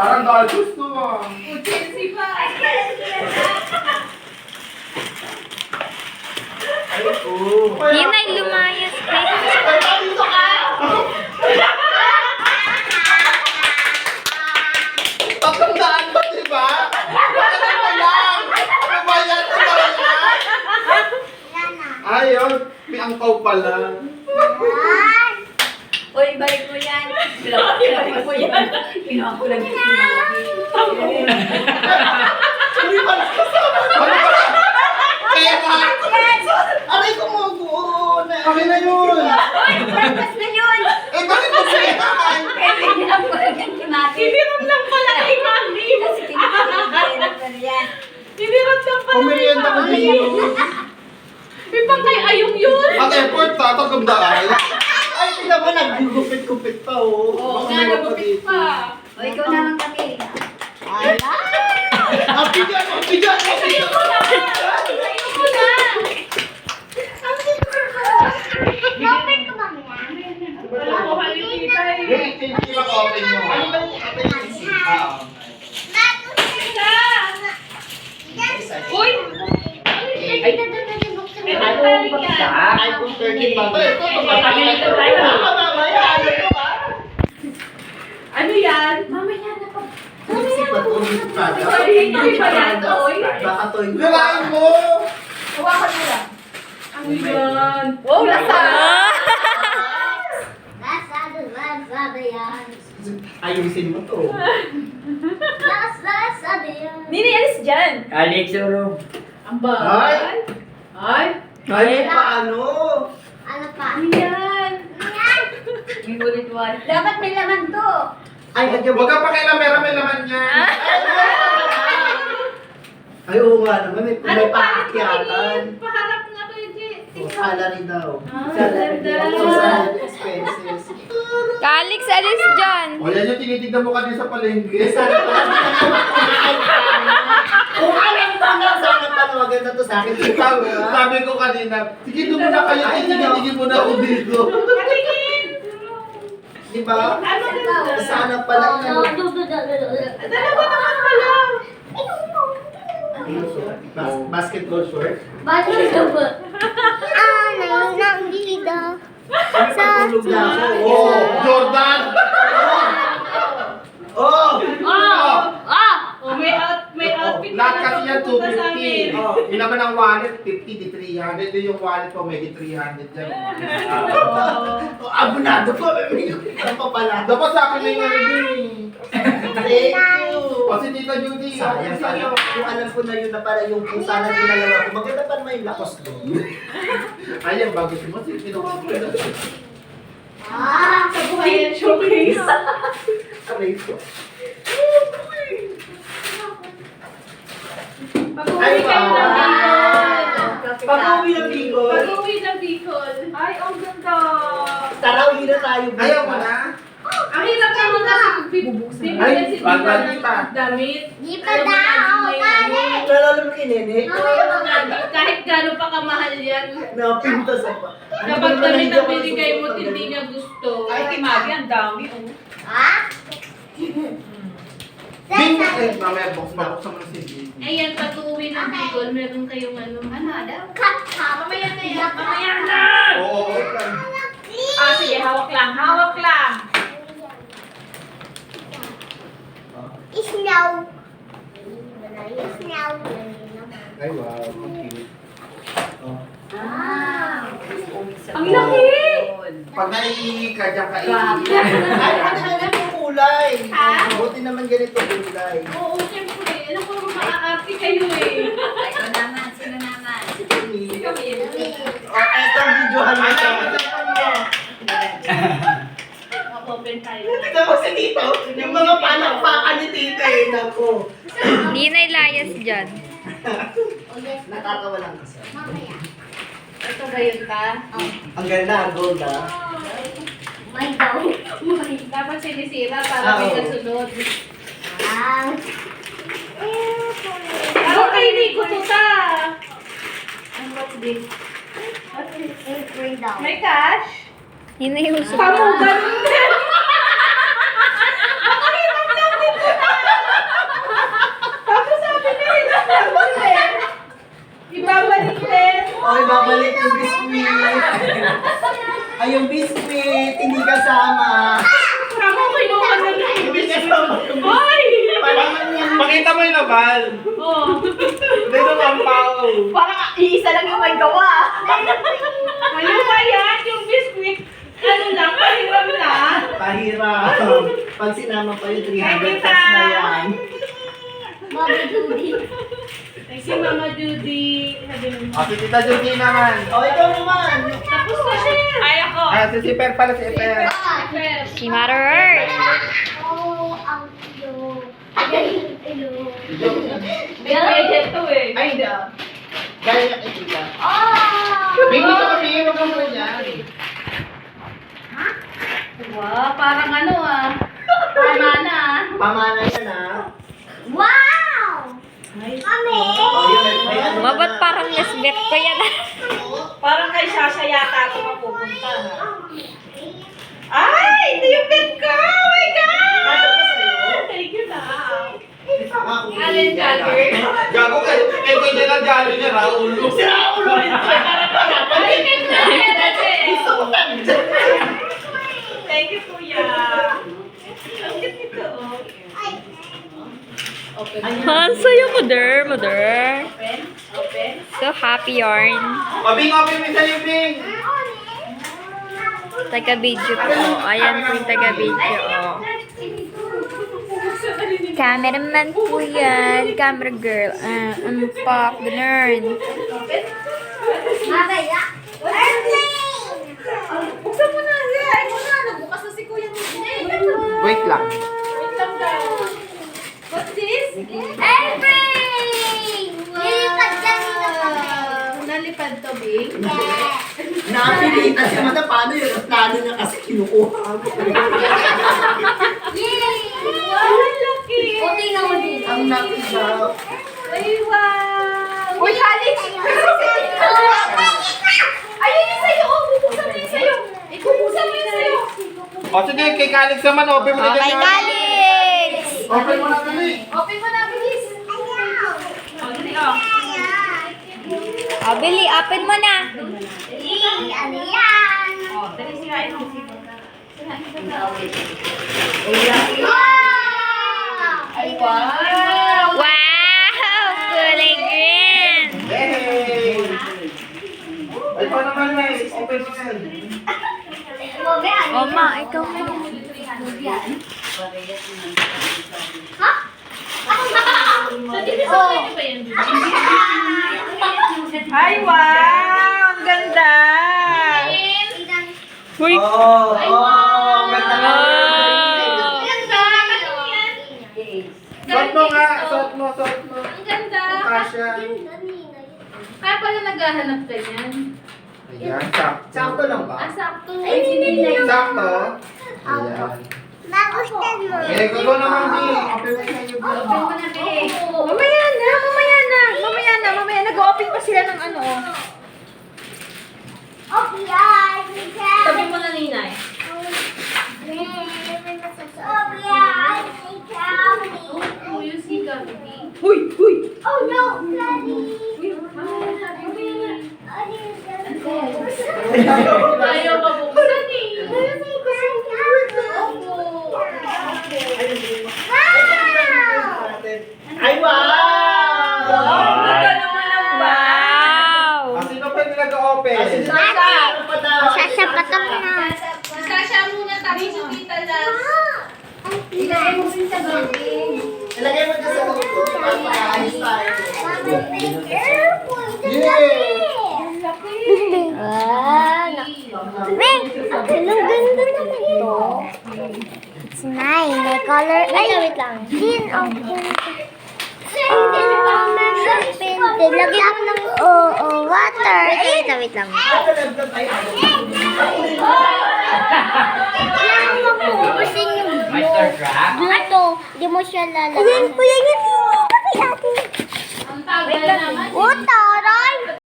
Parang galtos to ah. Chelsea pa. Ninay, lumayas ka. Dito ka! Tatandaan mo, diba? Ano ba yan? Ano ba yan? Ano ba yan? Ayun, may angkaw pala. Uy, balik mo yan. Balik mo yan. Ginawa ko lang yung sinabi. Hindi pala kasama. Ano pala? Kaya nga. Aray ko mo buo na. Akin na yun. Pagkas na yun. Eh, bakit mo kailangan? Kaya ginawa ko lang yung sinabi. Hiniram lang pala kay Mami. Kasi kinikilig ko yan. Hiniram lang pala kay Pumirienda ko Mami. din yun. May pang kay Ayong yun. At effort pa, tatlong daan. Ay, tingnan mo, nag-gupit-gupit pa, oh. Oo, Baka nga, may nagupit mapagit. pa. O, ikaw naman kami. Ang bigat, ang bigat, ang bigat. Ayun mo na. Wala ko kayo tita eh. Hindi maka-open mo. Ano ba yung open yung isip? Uy! May matalik yan. iPhone 13 ba? Ito, Papagalitan tayo. mamaya, ano to, ha? Ano yan? Mamaya na pa. Isip ba ito? Ay, hindi pa yan. Uy. Baka to yung... Galain mo! Hawakan mo lang. Ano yan? Wow, lasa! Ayusin mo to. Nini, alis dyan. Alex, Oro. Ang ba? Ay! Ay! Ay, paano? Ano yan? May ulit-ulit. Dapat may laman to. Ay, wag ka pakialamera, may laman yan. Ay, oo nga naman, may Ano pa? paakyatan. Paharap nga kayo, J. O, salary daw. Salary daw. So, salary expenses. Kalix, alis dyan. O, yan yung tinitignan mo kanina sa palengke. Kung alam pa nga, sana pa na maganda to sa akin. Sabi ko kanina, sige doon muna kayo, tinitigin mo na ako dito. Patingin! Di ba? Ano na? Sana pala yun. Dalawa naman pala. Basketball short. Tulog na ako. Oh, Jordan! Oh! Oh, may outfit Lahat na kasi yan, pupunta sa amin. 250. Oh. Yung naman ang wallet, 50 di 300. Yung wallet ko, may di 300 dyan. Oh, abunado po. Ano pa pala? Dapat sa akin na yung ano din eh. Thank you. Kasi Tita Judy, Sayang, sayang. Kung alam ko na yun na para yung kung sana ginagawa ko, maganda pa naman yung lakos doon. ayan, bagay mo. Sige, kinuha ko na. Sa buhay yan, showcase. Aray ko. Pag-uwi kayo ng Bicol. Pag-uwi ng Bicol. Pag-uwi ng Bicol. Ay, ang ganda. Tara, uwi na tayo. Ayaw mo na? Ang hirap naman kasi bibili Ay, si wag Tita na, ng Tita. damit. Di pa daw, galit. Nalala mo kay Nene? Kahit gano'n pa kamahal yan. Napinta sa pa. Kapag damit ang binigay mo, hindi niya gusto. Ay, si Mabi, ang dami. Oh. Bing, eh, mamaya box mo mo si Bing. Ayan, pag uuwi ng Bicol, meron kayong ano. Ano daw? Mamaya na yan. Mamaya na. Oo. Ah, sige, hawak lang. Hawak lang. Ay, wow. Ang cute. Ang laki! Pag naiingi ka, diyan ka Grabe. iingi. Ay, buti naman ganito kulay. Ha? Buti naman ganito kulay. Oo, siyempre. Alam ko naman maaarte kayo eh. Ikaw naman, sino naman? Kami. Oh, etong videohan mo siya. Mag-open tayo. Tignan mo si Tito. Yung mga palakpakan ni Tito eh. Naku. Ninay, layas dyan. Nakatawa lang kasi. Ito ba yun ka? Ang ganda, ang gold ah. May daw. Dapat sinisira para may Oo. kasunod. Ah. Ako kayo ni Kututa. What's this? What's this? Bring down. May cash? Ninay, usok. Pamugan. Ako hirap lang dito. kapal. Oh. Hindi naman pao. Parang iisa lang yung may gawa. Ano ba yan? Yung biscuit, ano lang, pahiram lang. Pahirap. Pag sinama pa yung 300 plus na yan. Mami Judy. Ay, si Mama Judy. Sabi mo. Si Tita Judy naman. O, ikaw naman. Tapos na siya. Ay, ako. Si Siper pala, si Siper. Si Mother Earth. Oh, ang cute. Hello. May budget to eh. Ay, hindi ah. Gaya niya kay Tita. Oh! Bing, dito kami. Huwag kang muna dyan. Wow, parang ano ah. Pamana ah. Pamana yan ah. Wow! Mami! O, yun, may ano na Mabot na. parang nasbet ko yan. Parang kay Sasha yata ako mapupunta. Ay, ito yung pet ko! Oh my God! Kasya pa sa'yo? Thank you na. Ako, Alin Jagger? Gago ka. Kaya kaya na jalo niya, Raul. Si Raul ulit. Ay, pet ko yan dati. Gusto ko tanong. Thank you, Kuya. Ang cute nito, oh. Open. Ang saya, Mother. Mother. Open. Open. So happy yarn. Bing, open mo sa'yo, Bing. Taga-video po. Ayan po yung taga-video. Oh. Cameraman po yan. Camera girl. Unpop. Ganun. Mamaya! Airplane! Buksan mo na. Ay mo na. Nagbukas na si Kuya. Wait lang. Wait lang daw. What's this? Airplane! Lilipad kanina kami. Nalipad to, Bing. Yeah. Napilitan siya mata. Paano yun? Ang plano niya kasi kinukuha ko. Yay! Wow, lucky. O, tingnan mo din. Ang nakita. Ay, wow. Uy, Alex! Ayun yung sa'yo. Oh, bubuksan mo yung sa'yo. Ibubuksan mo yung sa'yo. O sige, kay Calix naman, open mo na Okay, dyan. Calix! Open mo na dali. Open mo na, bilis. Oh, dali, oh. Oh, Billy, open mo na. Ano yan? Oh, dali, sirain mo. Ay, Wow. Wow! Kulay green! Hey! Ay, pa naman na open mo yan. Oh, ma, ikaw na. Ha? Ay, wow. Ang ganda. Uy! Oh, ganda ka. Wow! Suot mo nga, suot mo, suot mo. Ang ganda. Kasha. Kaya pala naghahanap ka yan. Ayan, sakto. Sakto lang ba? Sakto. Sakto. Ayan. Magustuhan mo. Eh, gago naman, Bing. Open mo sa'yo, Bing. Mamaya na, mamaya na. Mamaya na, mamaya. Nag-open pa sila ng ano. Okay, guys. Sabi mo na, Ninay. Oh, you see, Gabi. Oh no, Daddy. Ayaw ka buksan eh. Ay, wow! Ang ganda naman ang bag. Wow! Sino pa yung nag-open? Ano pa daw? Sasapatak na. Sasha muna, tapos yung tita last. Ilagay mo rin sa building. Ilagay mo dyan sa loob ko. Pagpakaayos tayo. Mama, be careful. Yeah! Wait! Ang ganda naman ito. It's nice. May color. Ay, wait lang. Din ang painted. Lagyan mo ng water. Ay, wait lang. Kailangan mo mapupusin yung blue. Dito, di mo siya lalagyan. Ayan, kuya, yan. Ang tagal naman. Oh, taray!